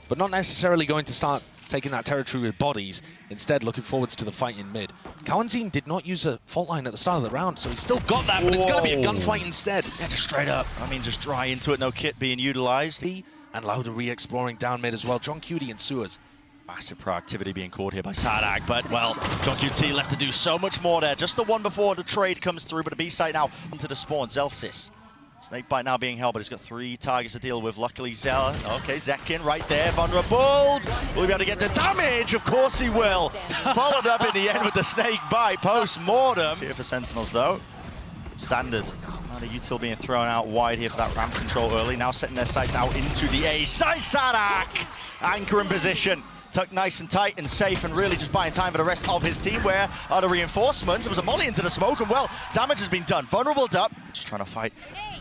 but not necessarily going to start taking that territory with bodies, instead looking forwards to the fight in mid. Kawanzin did not use a fault line at the start of the round, so he's still got that, but it's going to be a gunfight instead. Yeah, just straight up. I mean, just dry into it, no kit being utilized. And Lauda re-exploring down mid as well. John Cutie and Sewers. Massive proactivity being caught here by Sadak, but, well, John QT left to do so much more there. Just the one before the trade comes through, but a B-site now into the spawn. Zelsis. Snakebite now being held, but he's got 3 targets to deal with. Luckily, Zell. Okay, Zekin right there. Vulnerable. Will he be able to get the damage? Of course he will. Followed up in the end with the Snakebite post-mortem. Here for Sentinels, though. Standard. Now the util being thrown out wide here for that ramp control early. Now setting their sights out into the A. Sadak! Anchor in position. Tucked nice and tight and safe, and really just buying time for the rest of his team. Where are the reinforcements? It was a molly into the smoke, and, well, damage has been done. Vulnerable up. Just trying to fight.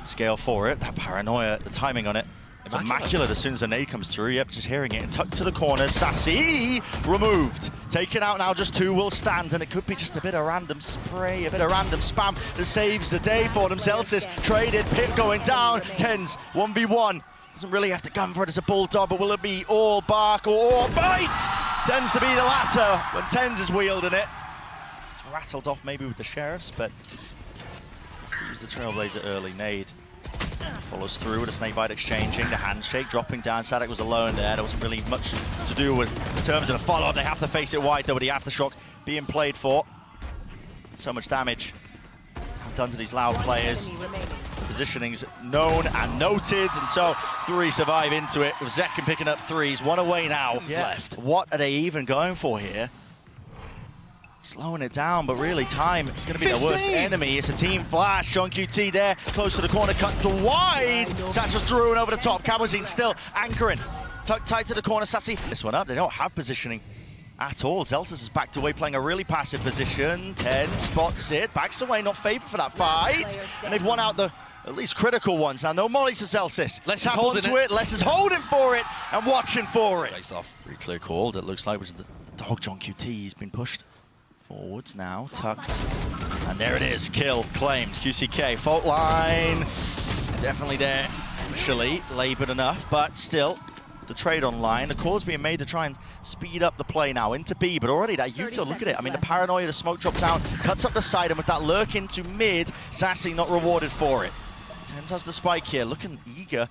Scale for it. That paranoia, the timing on it. It's immaculate as soon as the nade comes through. Yep, just hearing it. And tucked to the corner. Sassy removed. Taken out now, just 2 will stand. And it could be just a bit of random spray, a bit of random spam that saves the day for them. Celsius traded, Pip going down. Tens, 1v1. Doesn't really have to gun for it as a bulldog, but will it be all bark or all bite? Tends to be the latter when Tens is wielding it. It's rattled off maybe with the sheriffs, but use the Trailblazer early. Nade follows through with a Snakebite exchanging, the handshake dropping down. Sadak was alone there. There wasn't really much to do with in terms of the follow-up. They have to face it wide though, with the aftershock being played for. So much damage done to these Loud players. Positioning's known and noted, and so 3 survive into it, with Zekin picking up 3s. 1 away now. Left. What are they even going for here? Slowing it down, but really time is going to be 15. The worst enemy. It's a team flash. John QT there, close to the corner, cut to wide. Satchel's through and over the top. Kawazin still anchoring. Tucked tight to the corner. Sassy. This one up. They don't have positioning at all. Zelsis is backed away, playing a really passive position. 10 spots it, backs away, not favored for that fight. And they've won out the at least critical ones. Now, no mollies for Zelsis. Les is holding it. Les is holding for it and watching for it. Faced off. Pretty clear call. It looks like was the dog John QT. He's been pushed forwards now, tucked. And there it is. Kill claimed. QCK. Fault line. Definitely there. Actually, labored enough, but still. The trade online. The call's being made to try and speed up the play now into B, but already that util, look at it. I mean, the paranoia, the smoke drops down, cuts up the side, and with that lurk into mid, Sassy not rewarded for it. Tens has the spike here, looking eager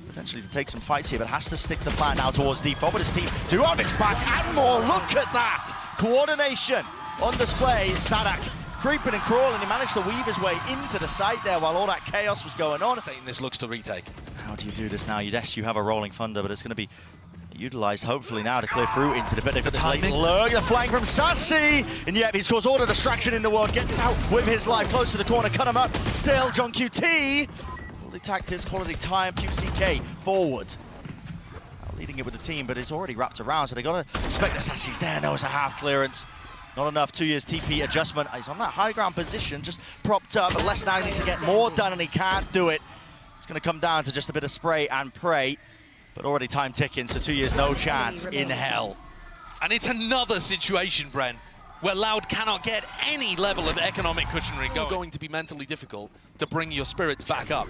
potentially to take some fights here, but has to stick the plan now towards default. But his team do have his back and more. Look at that coordination on display. Sadak creeping and crawling. He managed to weave his way into the site there while all that chaos was going on. This looks to retake. How do you do this now? Yes, you have a rolling thunder, but it's going to be utilized hopefully now to clear through into the bit. They've got this late lurk, the flank from Sassy, and yep, he's caused all the distraction in the world. Gets out with his life, close to the corner, cut him up. Still, John QT. Quality tactics, quality time. QCK forward. Leading it with the team, but it's already wrapped around, so they got to expect the Sassy's there. No, it's a half clearance. Not enough. 2 years TP adjustment. He's on that high ground position, just propped up, but Les now needs to get more done, and he can't do it. It's going to come down to just a bit of spray and pray, but already time ticking, so 2 years, no chance in hell. And it's another situation, Brent, where Loud cannot get any level of economic cushionary going. It's going to be mentally difficult to bring your spirits back up.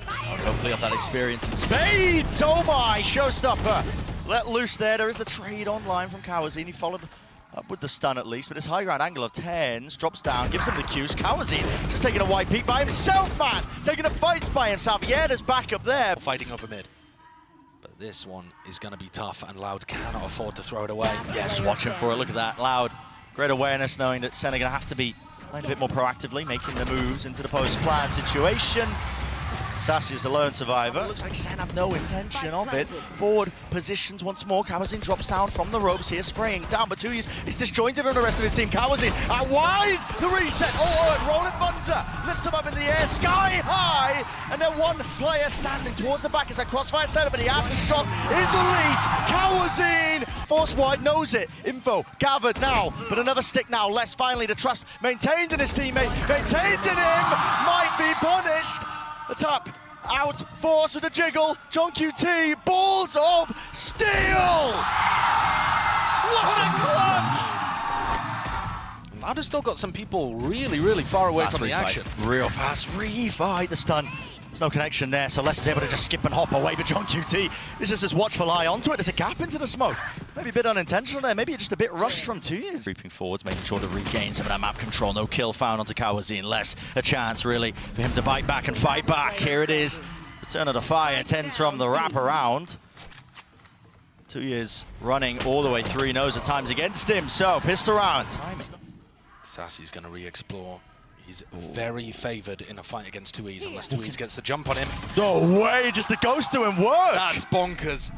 Hopefully off that experience in spades. Oh my, showstopper. Let loose there. There is the trade online from Kawazin. He followed up with the stun at least, but his high ground angle of 10s drops down, gives him the cues. Kawazin just taking a wide peek by himself, man. Taking a fight by himself. Yeah, there's backup there. Fighting over mid. But this one is going to be tough, and Loud cannot afford to throw it away. Yeah, just watching for it. Look at that. Loud. Great awareness, knowing that Sen are going to have to be playing a bit more proactively, making the moves into the post-plan situation. Sassy is the lone survivor. Looks like Sen have no intention of it. Forward positions once more. Kawazin drops down from the ropes here, spraying down, but 2 years is disjointed on the rest of his team. Kawazin out wide, the reset. Oh, rolling thunder, lifts him up in the air, sky high, and then one player standing towards the back as a crossfire setup, but the aftershock is elite. Kawazin, force wide, knows it. Info gathered now, but another stick now. Les finally the trust maintained in his teammate, maintained in him, might be punished. The top, out, force with a jiggle, John QT, balls of steel! What a clutch! Loud has still got some people really, really far away from the action. Real fast, refight the stun. There's no connection there, so Les is able to just skip and hop away, but John QT is just this watchful eye onto it. There's a gap into the smoke. Maybe a bit unintentional there, maybe just a bit rushed from 2 years. Creeping forwards, making sure to regain some of that map control. No kill found onto Kawazine. Les, a chance really for him to bite back and fight back. Here it is. Return of the fire, tends from the wraparound. 2 years running all the way through, knows the time's against him, so pissed around. Sassy's going to re-explore. He's very favoured in a fight against 2Es unless 2Es gets the jump on him. No way, just the ghost doing work! That's bonkers.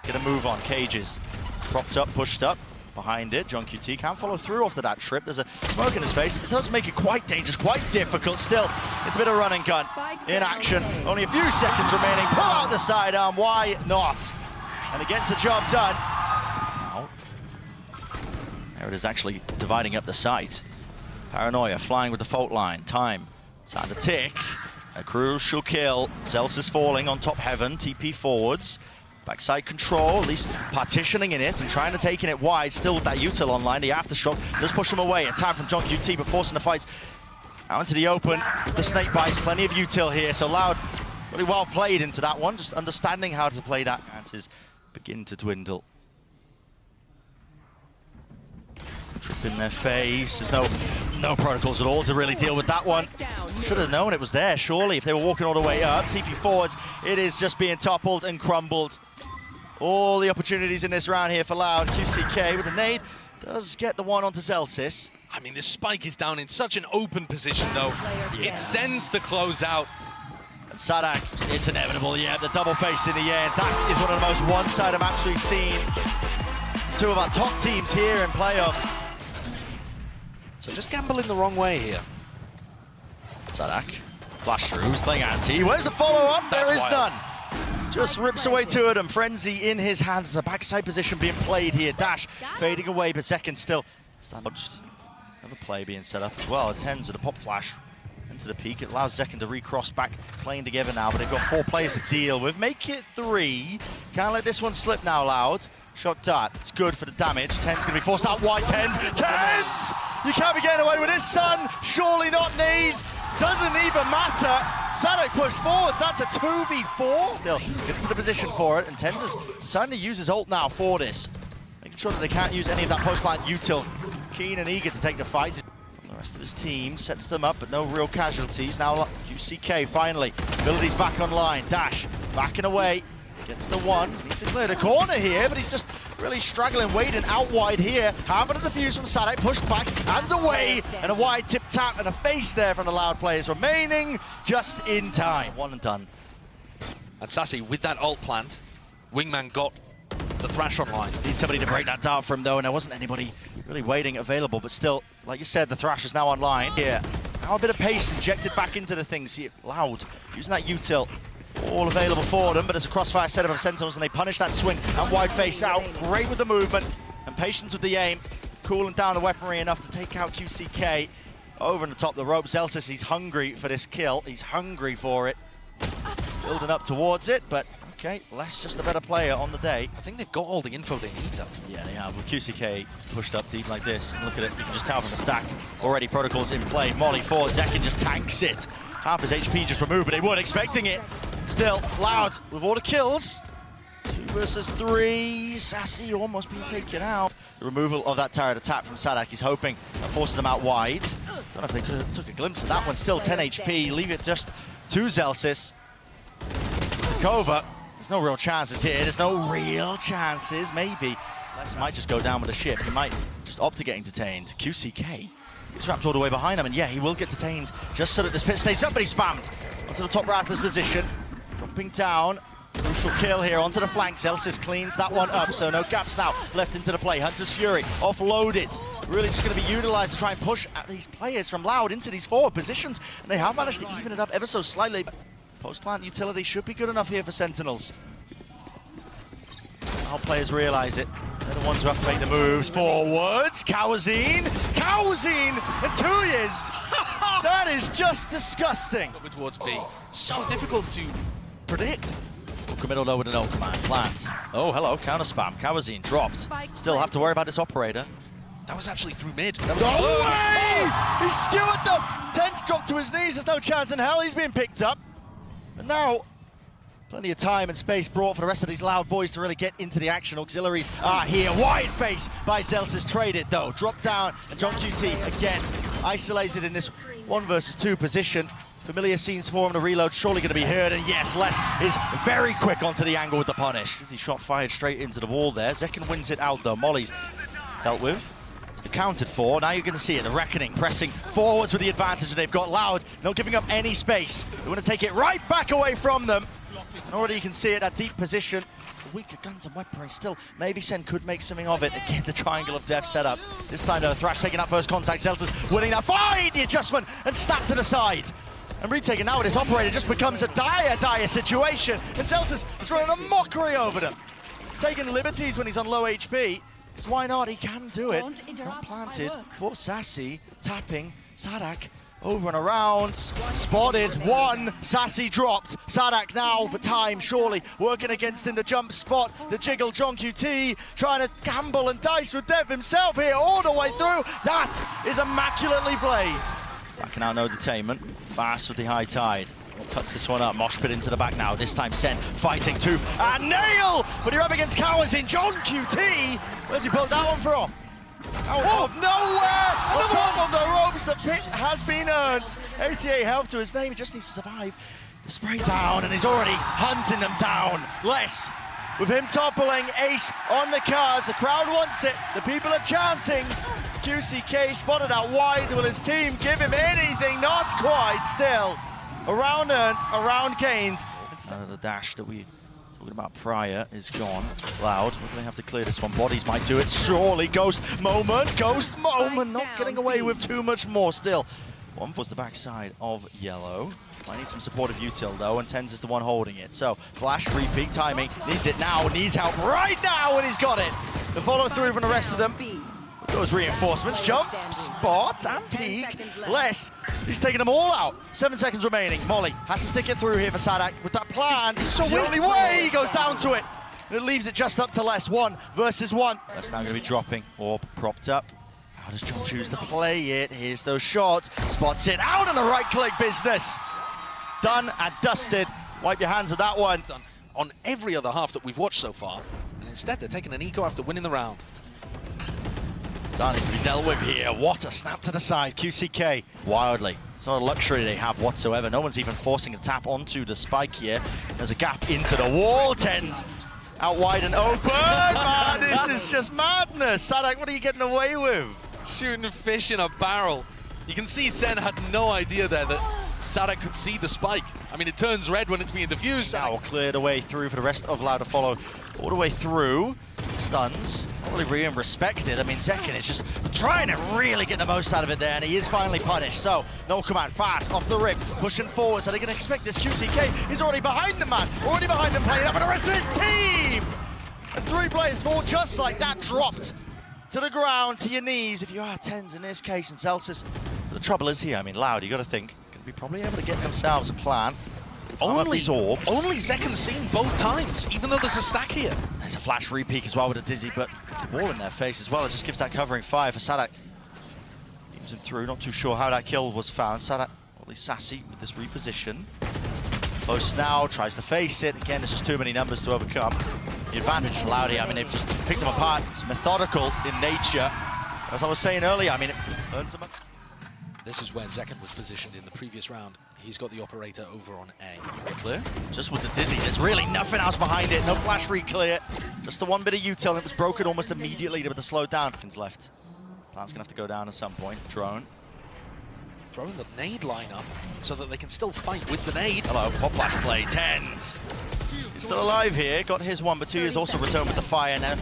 Get a move on, Cages. Propped up, pushed up, behind it. John QT can't follow through off that trip. There's a smoke in his face. It does make it quite dangerous, quite difficult. Still, it's a bit of run and gun in action. Only a few seconds remaining. Pull out the sidearm, why not? And it gets the job done. Oh. There it is, actually dividing up the site. Paranoia flying with the fault line. Time. Time to tick. A crucial kill. Zelsis falling on top heaven. TP forwards. Backside control, at least partitioning in it and trying to take it wide. Still with that util online. The aftershock does push him away. A time from John QT, but forcing the fights out into the open. The snake bites. Plenty of util here. So Loud really well played into that one. Just understanding how to play that. Chances begin to dwindle. Trip in their face. There's no protocols at all to really deal with that one. Should have known it was there, surely, if they were walking all the way up. TP forwards, it is just being toppled and crumbled. All the opportunities in this round here for Loud. QCK with a nade does get the one onto Zelsis. I mean, this spike is down in such an open position, though. Yeah. It sends to close out. And Sadak, it's inevitable, yeah, the double face in the air. That is one of the most one-sided maps we've seen. Two of our top teams here in playoffs. So just gambling the wrong way here. Sadak, flash through, he's playing anti. Where's the follow-up? There is none. Just rips away to it, and Frenzy in his hands. A backside position being played here. Dash fading away, but second still. Just another play being set up as well. It tends with a pop flash into the peak. It allows Zekken to recross back, playing together now, but they've got 4 players to deal with. Make it 3. Can't let this one slip now, Loud. Shot dart, it's good for the damage. Ten's gonna be forced out wide. Tens! You can't be getting away with this, son! Surely not need. Doesn't even matter. Sadak pushed forwards, that's a 2v4. Still, gets to the position for it, and Tens is starting to use his ult now for this. Making sure that they can't use any of that post-plant util. Keen and eager to take the fight. From the rest of his team, sets them up, but no real casualties. Now QCK finally, abilities back online. Dash, backing away. Gets the one, needs to clear the corner here, but he's just really struggling, waiting out wide here. Having a defuse from Sadak, pushed back and away, and a wide tip tap and a face there from the Loud players remaining just in time. One and done. And Sassy, with that ult plant, Wingman got the Thrash online. Needs somebody to break that dart for him though, and there wasn't anybody really waiting available, but still, like you said, the Thrash is now online here. Now a bit of pace injected back into the things here. Loud, using that util. All available for them, but there's a crossfire setup of Sentinels, and they punish that swing and wide face out. Great with the movement and patience with the aim. Cooling down the weaponry enough to take out QCK. Over on the top of the rope, Zelsis, he's hungry for this kill. He's hungry for it. Building up towards it, but okay, Les just a better player on the day. I think they've got all the info they need, though. Yeah, they have. With QCK pushed up deep like this, and look at it, you can just tell from the stack. Already protocols in play. Molly forward, Zekken just tanks it. Half his HP just removed, but they weren't expecting it. Still, Loud with all the kills. 2 versus 3. Sassy almost being taken out. The removal of that turret attack from Sadak, he's hoping that forces them out wide. Don't know if they could have took a glimpse of that one. Still 10 HP. Leave it just to Zelsis. Kova, there's no real chances here. There's no real chances. Maybe Les might just go down with a ship. He might just opt to getting detained. QCK gets wrapped all the way behind him, and yeah, he will get detained just so that this pit stays up, but he's spammed onto the top Rattler's position. Dropping down, crucial kill here onto the flank. Zelsis cleans that one up, so no gaps now left into the play. Hunter's Fury offloaded, really just going to be utilized to try and push at these players from Loud into these forward positions, and they have managed to even it up ever so slightly. Post-plant utility should be good enough here for Sentinels. Our players realize it. They're the ones who have to make the moves. Forwards, Kawazine in 2 years. That is just disgusting. Towards B. So difficult to predict. Hook middle though with an no command. Plant. Oh, hello, counter spam. Kawazine dropped. Still have to worry about this operator. That was actually through mid. That was way! He skewered them! Ten's dropped to his knees. There's no chance in hell he's being picked up. But now, plenty of time and space brought for the rest of these Loud boys to really get into the action. Auxiliaries are here. Wide face by Zelsis, traded though. Drop down, and John QT again isolated in this 1 versus 2 position. Familiar scenes for him. The reload surely going to be heard, and yes, Les is very quick onto the angle with the punish. He shot fired straight into the wall there. Zekken wins it out though. Molly's dealt with. Accounted for. Now you're going to see it. The Reckoning pressing forwards with the advantage that they've got. Loud, not giving up any space. They want to take it right back away from them. And already you can see it at deep position. The weaker guns and weaponry still. Maybe Sen could make something of it. Again, the triangle of death set up. This time though, Thrash taking that first contact. Zelsis winning that fight. The adjustment and snap to the side. And retaking now with this operator just becomes a dire situation. And Zelsis is running a mockery over them. Taking liberties when he's on low HP. Because why not? He can do it. Not planted for Sassy. Tapping. Sadak over and around. Spotted. One. Sassy dropped. Sadak now, but time surely working against in the jump spot. The jiggle. John QT trying to gamble and dice with Dev himself here all the way through. That is immaculately played. Backing out, no detainment. Fast with the high tide. Cuts this one up. Mosh pit into the back now. This time Sen fighting Tooth and Nail! But you're up against cowards in John QT. Where's he pulled that one from? Out of nowhere! On top of the ropes, the pit has been earned. 88 health to his name. He just needs to survive. The spray down, and he's already hunting them down. Les, with him toppling, Ace on the cars. The crowd wants it. The people are chanting. QCK spotted out wide. Will his team give him anything? Not quite still. Around earned, around gained. The dash that we talking about prior is gone. Loud, we're going to have to clear this one. Bodies might do it. Surely, Ghost moment, not getting away with too much more still. One was the backside of Yellow. I need some supportive util though, and Tens is the one holding it. So, flash, repeat, timing, needs it now, needs help right now, and he's got it. The follow through from the rest of them. Those reinforcements, jump, spot, and peek. Les, he's taking them all out. 7 seconds remaining. Molly has to stick it through here for Sadak with that plan. It's the only way. He goes down to it. And it leaves it just up to Les. 1 versus 1. That's now going to be dropping. Orb propped up. How does John choose to play it? Here's those shots. Spots it out on the right click business. Done and dusted. Wipe your hands of that one. Done on every other half that we've watched so far. And instead, they're taking an eco after winning the round. That needs to be dealt with here. What a snap to the side. QCK, wildly. It's not a luxury they have whatsoever. No one's even forcing a tap onto the spike here. There's a gap into the wall. Tens out wide and open. Man, this is just madness. Sadak, what are you getting away with? Shooting fish in a barrel. You can see Sen had no idea there that Sadak could see the spike. I mean, it turns red when it's being diffused. Now clear the way through for the rest of Loud to follow all the way through. Stuns, not really being respected. I mean, Zekken is just trying to really get the most out of it there, and he is finally punished. So, no command, fast, off the rip, pushing forward. So they're going to expect this. QCK is already behind the man, already behind him, playing up with the rest of his team! And 3 players fall just like that, dropped to the ground, to your knees, if you are Tens in this case, and Zelsis. The trouble is here, I mean, Loud, you got to think, going to be probably able to get themselves a plan. Only Zekken's seen both times, even though there's a stack here. There's a flash repeat as well with a Dizzy, but the wall in their face as well. It just gives that covering fire for Sadak. Using through, not too sure how that kill was found. Sadak, at least Sassy with this reposition. Close now, tries to face it. Again, there's just too many numbers to overcome. The advantage is Loud here. I mean, they've just picked them apart. It's methodical in nature. As I was saying earlier, I mean, it earns them. This is where Zekken was positioned in the previous round. He's got the operator over on A. Clear. Just with the Dizzy, there's really nothing else behind it. No flash re-clear. Just the one bit of util, and it was broken almost immediately with the slow down. Left. Plan's gonna have to go down at some point. Drone. Throwing the nade line up so that they can still fight with the nade. Hello, pop flash play, Tens. He's still alive here. Got his one, but 2 years also returned with the fire now.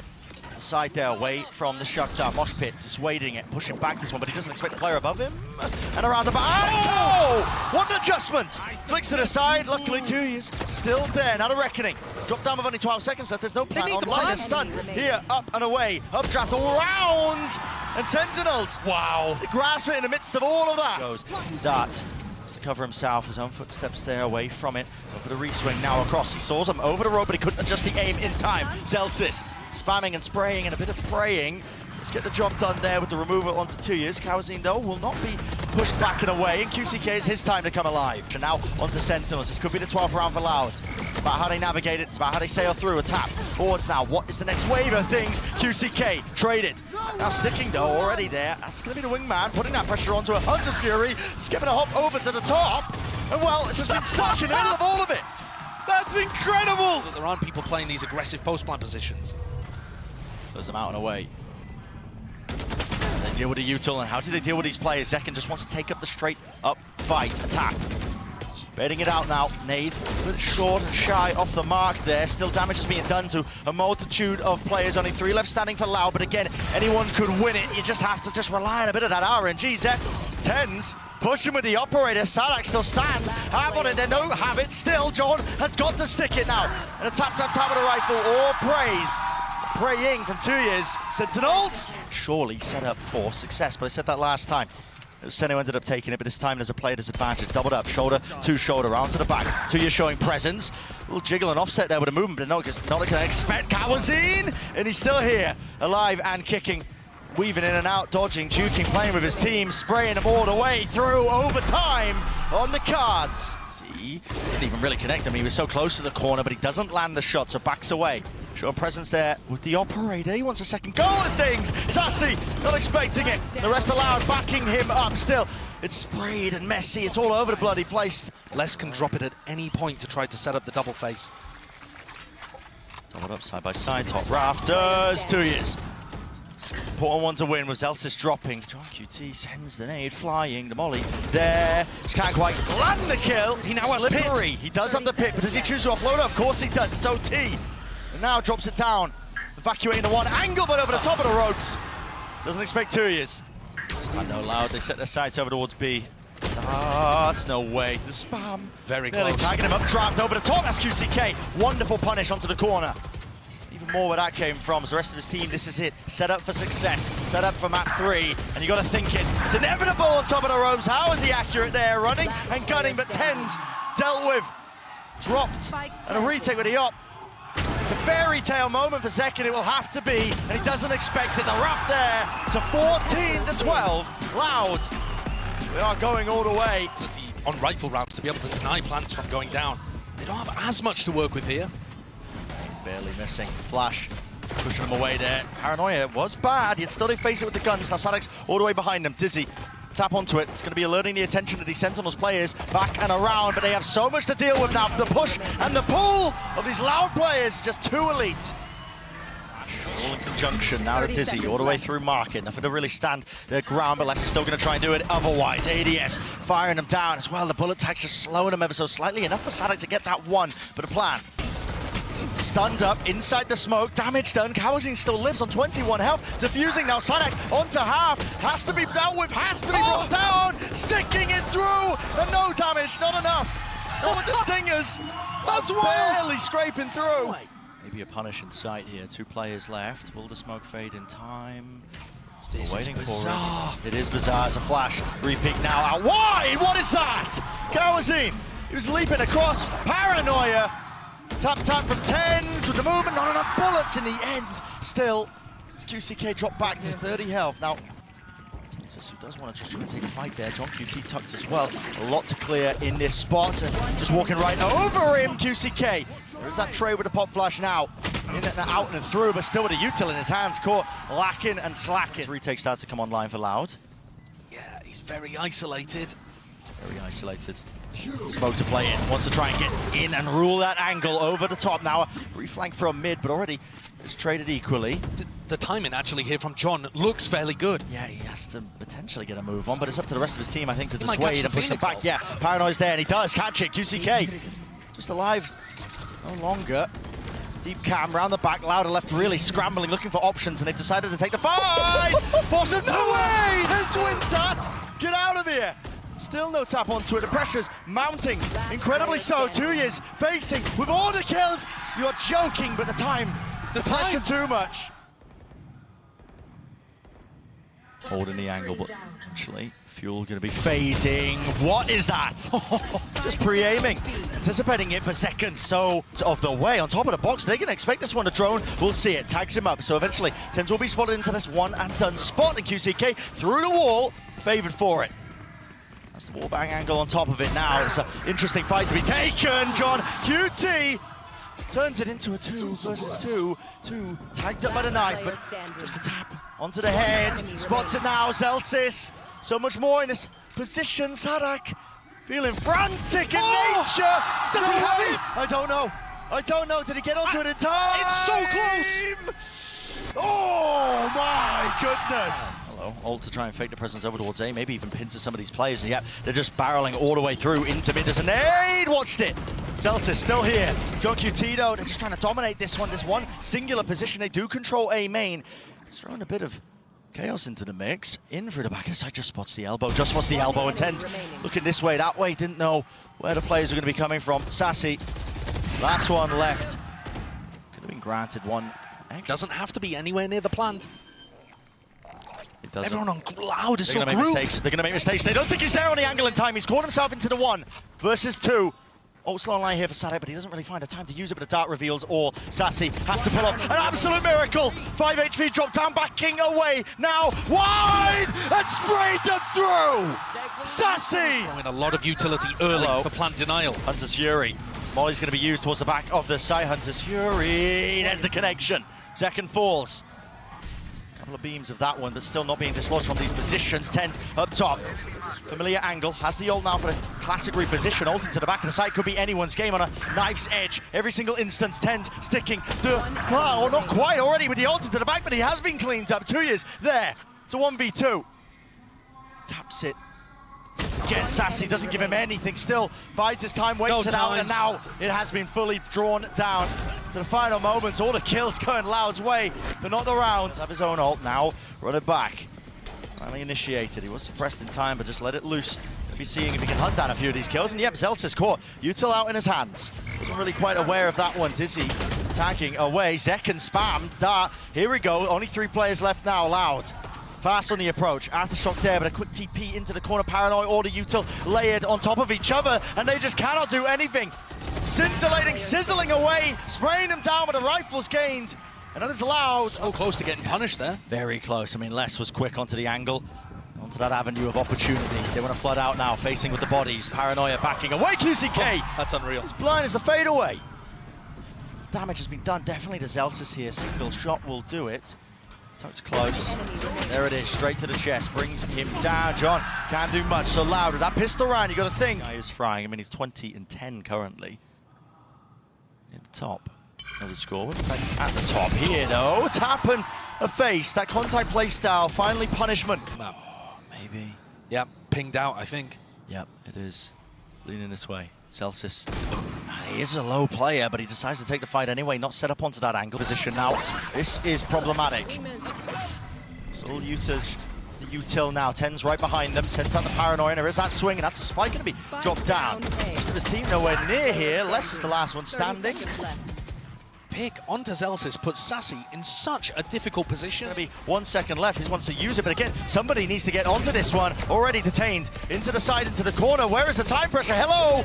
Side there, away from the shutdown. Mosh pit dissuading it, pushing back this one, but he doesn't expect the player above him. And around the back. Oh! What an adjustment! Flicks to the side. Luckily, 2 years still there. Not a reckoning. Drop down with only 12 seconds left. There's no plan online. A stun here, up and away. Updraft all round. And Sentinels. Wow. They grasp it in the midst of all of that. Goes Dart. To cover himself, his own footsteps there away from it. Over the reswing now across. He saws him over the rope, but he couldn't adjust the aim in time. Zelsis spamming and spraying and a bit of praying. Let's get the job done there with the removal onto 2 years. Kawazin, though, will not be pushed back and away, and QCK is his time to come alive. And now onto Sentinels. This could be the 12th round for Loud. It's about how they navigate it. It's about how they sail through. A tap forwards now. What is the next wave of things? QCK traded. Now sticking, though, already there. That's going to be the wingman, putting that pressure onto a Hunter's Fury, skipping a hop over to the top. And, well, it's just been stuck in the middle of all of it. That's incredible! There aren't people playing these aggressive post-plant positions. Throws them out and away. They deal with the util, and how do they deal with these players? Zekken just wants to take up the straight-up fight, attack. Baiting it out now, Nade, a bit short and shy off the mark there. Still damage is being done to a multitude of players. Only 3 left standing for Lau, but again, anyone could win it. You just have to just rely on a bit of that RNG. Zek, Tens, pushing with the operator. Sadak still stands. Have on it, they don't have it. Still, John has got to stick it now. And a tap with the rifle, or praise. Praying from 2 years. Sentinels! Surely set up for success, but I said that last time. Sentinel ended up taking it, but this time there's a player disadvantage. Doubled up, shoulder to shoulder, round to the back. 2 years showing presence. A little jiggle and offset there with a movement, but not going to expect Kawazin! And he's still here, alive and kicking. Weaving in and out, dodging, juking, playing with his team, spraying them all the way through overtime on the cards. See, didn't even really connect him. He was so close to the corner, but he doesn't land the shot, so backs away. Showing presence there with the operator. He wants a second go at things. Sassy, not expecting it. The rest allowed, backing him up still. It's sprayed and messy. It's all over the bloody place. Les can drop it at any point to try to set up the double face. Doubled up side by side, top rafters, 2 years. Important one to win was Elsis dropping. John QT sends the nade flying. The molly there. Just can't quite land the kill. He now has pit. He does have the pit, but does he choose to offload it? Of course he does. It's OT. And now drops it down. Evacuating the one angle, but over the top of the ropes. Doesn't expect 2 years. This time no Loud. They set their sights over towards B. That's no way. The spam. Very Nearly close. tagging him up. Draft over the top. That's QCK. Wonderful punish onto the corner. More where that came from. So the rest of his team, this is it. Set up for success. Set up for map 3. And you got to think it. It's inevitable on top of the ropes. How is he accurate there? Running and gunning, but Tens dealt with. Dropped. And a retake with the op. It's a fairy tale moment for Zekken. It will have to be. And he doesn't expect it. The wrap there. So 14-12. Loud. We are going all the way. On rifle routes to be able to deny plants from going down. They don't have as much to work with here. Barely missing. Flash. Pushing him away there. Paranoia was bad, yet still they face it with the guns. Now Sadek's all the way behind them. Dizzy. Tap onto it. It's going to be alerting the attention of these Sentinels players back and around, but they have so much to deal with now. The push and the pull of these Loud players, just too elite. All in conjunction now to Dizzy, all the way through market. Nothing to really stand their ground, but Les is still going to try and do it otherwise. ADS firing them down as well. The bullet tag's just slowing them ever so slightly. Enough for Sadek to get that one, but a plan. Stunned up inside the smoke, damage done. Kawazin still lives on 21 health. Diffusing now, Sadak onto half. Has to be dealt with, has to be brought down. Sticking it through, and no damage, not enough. Oh, with the stingers. That's barely scraping through. Maybe a punish in sight here. 2 players left. Will the smoke fade in time? Still This waiting is bizarre. for it. It is bizarre as a flash. Repeat now out wide. What is that? Kawazin, he was leaping across. Paranoia. Tap from Tens with the movement, not enough bullets in the end. Still, QCK dropped back to 30 health. Now, who does want to just try and take a fight there. John QT tucked as well. A lot to clear in this spot. And just walking right over him, QCK. There is that trade with the pop flash now. In and out and through, but still with a util in his hands. Caught lacking and slacking. Retake starts to come online for Loud. Yeah, he's very isolated. Very isolated. Smoke to play in, wants to try and get in and rule that angle over the top. Now a reflank from mid, but already it's traded equally. The timing actually here from John looks fairly good. Yeah, he has to potentially get a move on, but it's up to the rest of his team, I think, to He might catch dissuade the and push them Phoenix back. Yeah, Paranoia's there, and he does catch it. QCK just alive no longer. Deep cam round the back, Louder left really scrambling, looking for options, and they've decided to take the fight! Force it away! Tens wins that! Get out of here! Still no tap onto it. The pressure's mounting, incredibly so. 2 years facing with all the kills. You're joking, but the pressure too much. Holding the angle, but actually, fuel going to be fading. What is that? Just pre-aiming, anticipating it for seconds. So, of the way, on top of the box, they're going to expect this one to drone. We'll see it, tags him up. So eventually, TenZ will be spotted into this one and done spot, and QCK through the wall, favored for it. That's the wallbang angle on top of it now. It's an interesting fight to be taken. John QT turns it into a 2 versus 2. 2 tagged up by the knife, but just a tap onto the head. Spots it now, Zelsis. So much more in this position. Sadak feeling frantic in nature. Does he have it? I don't know. I don't know. Did he get onto it in time? It's so close. Oh my goodness. Hello. Ult to try and fake the presence over towards A, maybe even pin to some of these players. And yep, they're just barreling all the way through into mid. There's an aid. Watched it. Zelsis still here. John QT though, they're just trying to dominate this one. This one singular position. They do control A main. It's throwing a bit of chaos into the mix. In through the back of the side, just spots the elbow. Just spots the elbow, and TenZ looking this way, that way. Didn't know where the players were going to be coming from. Sassy, last one left. Could have been granted one. Doesn't have to be anywhere near the plant. It doesn't. Everyone on Loud is so They're going to make grouped. mistakes. They're going to make mistakes. They don't think he's there on the angle in time. He's caught himself into the 1 versus 2. Oh, slow line here for Sadak, but he doesn't really find a time to use it, but the dart reveals all. Sassy has to pull off an absolute miracle. 5 HP drop down, backing away. Now, wide, and sprayed them through. Sassy! Throwing a lot of utility early for plant denial. Hunter's Fury. Molly's going to be used towards the back of the side. Hunter's Fury. There's the connection. Second falls. Couple of beams of that one, but still not being dislodged from these positions. TenZ up top. Familiar angle. Has the ult now for a classic reposition. Ult into the back of the side. Could be anyone's game on a knife's edge. Every single instance, TenZ sticking the plan. Or not quite already with the ult into the back, but he has been cleaned up. 2 years there. It's a 1v2. Taps it. Again, Sassy doesn't give him anything. Still bides his time, waits it out, and now it has been fully drawn down to the final moments. All the kills going Loud's way, but not the round. Have his own ult now, run it back. Finally initiated. He was suppressed in time, but just let it loose. We'll be seeing if he can hunt down a few of these kills. And yep, Zelsis caught. Util out in his hands. Wasn't really quite aware of that one, is he? Tagging away. Zekken spammed. Dart. Here we go. Only 3 players left now. Loud. Fast on the approach, aftershock there, but a quick TP into the corner. Paranoid, all the util layered on top of each other, and they just cannot do anything. Scintillating, sizzling away, spraying them down with the rifles gained, and that is Loud. So close to getting punished there. Very close. I mean, Les was quick onto the angle, onto that avenue of opportunity. They want to flood out now, facing with the bodies. Paranoia backing away, QCK. Oh, that's unreal. As blind as the fadeaway. Damage has been done, definitely to Zelsis here. Single shot will do it. Touch close. There it is, straight to the chest, brings him down. John can't do much, so Loud with that pistol round, you got to think. Guy is frying. I mean, he's 20 and 10 currently. In the top of the score. At the top here, though. Tap and a face. That contact play style, finally punishment. Maybe. Yep, pinged out, I think. Yep, it is. Leaning this way. Celsius. He is a low player, but he decides to take the fight anyway, not set up onto that angle position now. This is problematic. Full usage, the util now. TenZ right behind them, sent out the Paranoia, and there is that swing, and that's a spike going to be dropped down. Most of his team nowhere near here. Les is the last one standing. Pick onto Zelsis puts Sassy in such a difficult position. Going to be 1 second left. He wants to use it, but again, somebody needs to get onto this one. Already detained. Into the side, into the corner. Where is the time pressure? Hello!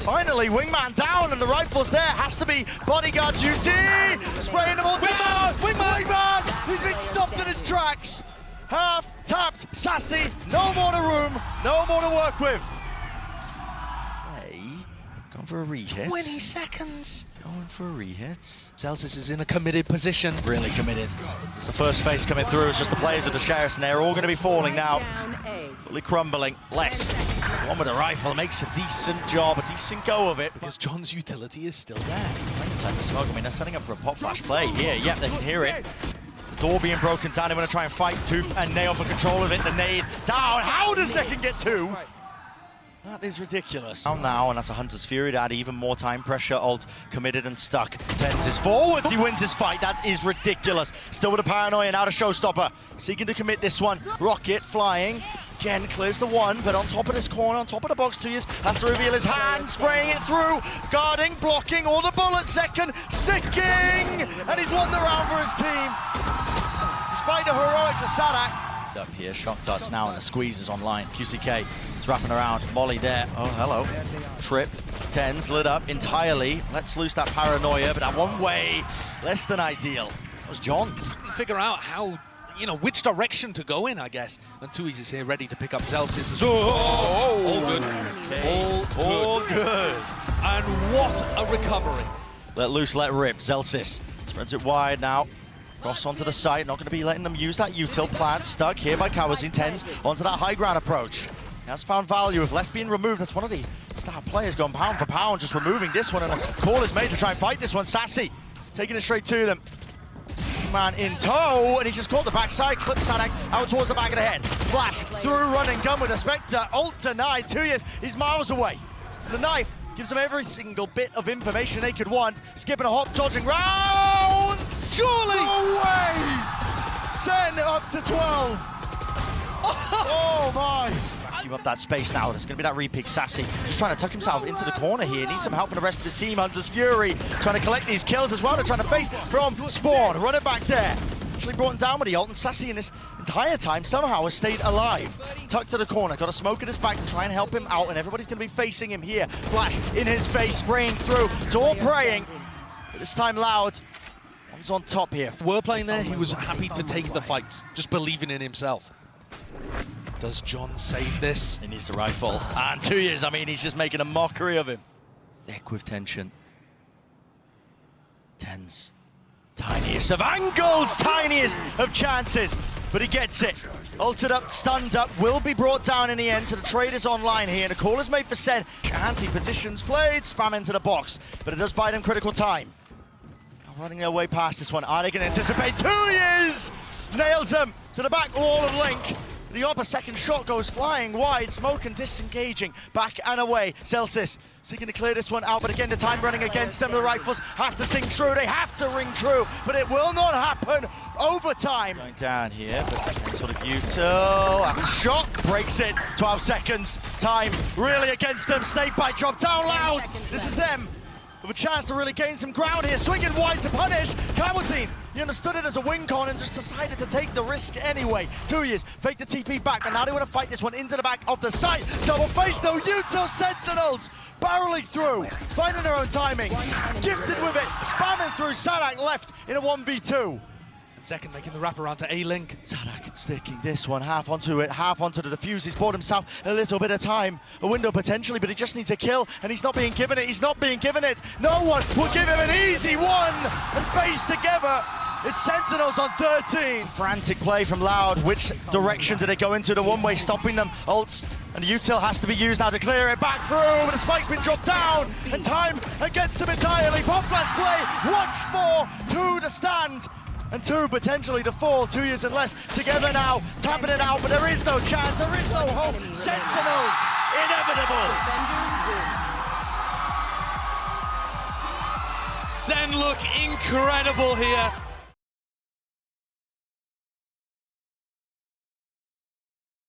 Finally, wingman down, and the rifle's there. Has to be bodyguard duty. Spraying them all down. Wingman! He's been stopped in his tracks. Half tapped. Sassy. No more to room. No more to work with. Hey, going for a re-hit. 20 seconds. Going for a re-hit. Zelsis is in a committed position. Really committed. It's the first phase coming through. It's just the players of the sheriffs, and they're all going to be falling now. Fully crumbling. Les, one with a rifle, makes a decent job, a decent go of it. Because John's utility is still there. Right inside the smoke. I mean, they're setting up for a pop flash play here. Yep, they can hear it. The door being broken down. They're going to try and fight tooth and nail for control of it. The nade down. How does Zekken get 2? That is ridiculous. Now, and that's a Hunter's Fury to add even more time pressure. Ult committed and stuck. TenZ is forwards. He wins his fight. That is ridiculous. Still with a Paranoia, now to Showstopper. Seeking to commit this one. Rocket flying. Again, clears the 1, but on top of this corner, on top of the box, 2 years, has to reveal his hand, spraying it through. Guarding, blocking, all the bullets. Zekken sticking. And he's won the round for his team. Despite the heroics of Sadak, picked up here. Shock darts now, and the squeeze is online. QCK is wrapping around. Molly there. Oh, hello. Trip. Tens lit up entirely. Let's loose that paranoia, but that one way, less than ideal. That was John's. Figure out how, which direction to go in, I guess. And Tui's is here ready to pick up Zelsis. All good. Okay. All good. And what a recovery. Let loose, let rip. Zelsis spreads it wide now. Cross onto the side, not going to be letting them use that util plant. Stuck here by Kawazin. Tens onto that high ground approach. He has found value with less being removed. That's one of the star players going pound for pound, just removing this one, and a call is made to try and fight this one. Sassy taking it straight to them. Man in tow, and he just caught the backside, clips Sadak out towards the back of the head. Flash through, run and gun with a Spectre. Ult denied. 2 years, he's miles away. The knife gives them every single bit of information they could want. Skipping a hop, dodging round. Surely! No way! Sen up to 12. Oh my! Vacuum up that space now. There's going to be that repick. Sassy just trying to tuck himself into the corner here. Needs some help from the rest of his team. Hunter's Fury trying to collect these kills as well. They're trying to face from Spawn. Running back there. Actually brought him down with the ult, and Sassy in this entire time somehow has stayed alive. Tucked to the corner. Got a smoke at his back to try and help him out, and everybody's going to be facing him here. Flash in his face, spraying through. It's all praying. But this time Loud. One's on top here. Were playing there, he was happy to take the fights, just believing in himself. Does John save this? He needs the rifle. And 2 years, I mean, he's just making a mockery of him. Thick with tension. Tens. Tiniest of angles, tiniest of chances. But he gets it. Ulted up, stunned up, will be brought down in the end. So the trade is online here. And a call is made for Sen. Anti-positions played, spam into the box. But it does buy them critical time. Running their way past this one. Are they going to anticipate? 2 years! Nails him to the back wall of Link. The upper second shot goes flying wide. Smoke and disengaging. Back and away. Zelsis seeking to clear this one out, but again, the time running against them. The rifles have to sing true. They have to ring true, but it will not happen. Overtime. Going down here, but sort of util. After shock, breaks it. 12 seconds. Time really against them. Snakebite drop down Loud. This is them with a chance to really gain some ground here. Swinging wide to punish. Kawazin, he understood it as a wing con and just decided to take the risk anyway. 2 years, fake the TP back, and now they want to fight this one into the back of the site. Double face, no util. Sentinels barreling through, finding their own timings. Gifted with it, spamming through. Sadak left in a 1v2. Second making the wraparound to A-Link. Sadak sticking this one half onto it, half onto the defuse. He's bought himself a little bit of time, a window potentially, but he just needs a kill, and he's not being given it. He's not being given it. No one will give him an easy one, and face together. It's Sentinels on 13. Frantic play from Loud. Which direction did it go into? The one-way stopping them. Ults, and the util has to be used now to clear it back through, but the spike's been dropped down, and time against them entirely. Pop flash play, watch for 2 to stand. And 2 potentially to fall. 2 years and less together now, tapping it out, but there is no chance, there is no hope. Sentinels, inevitable. Sen look incredible here.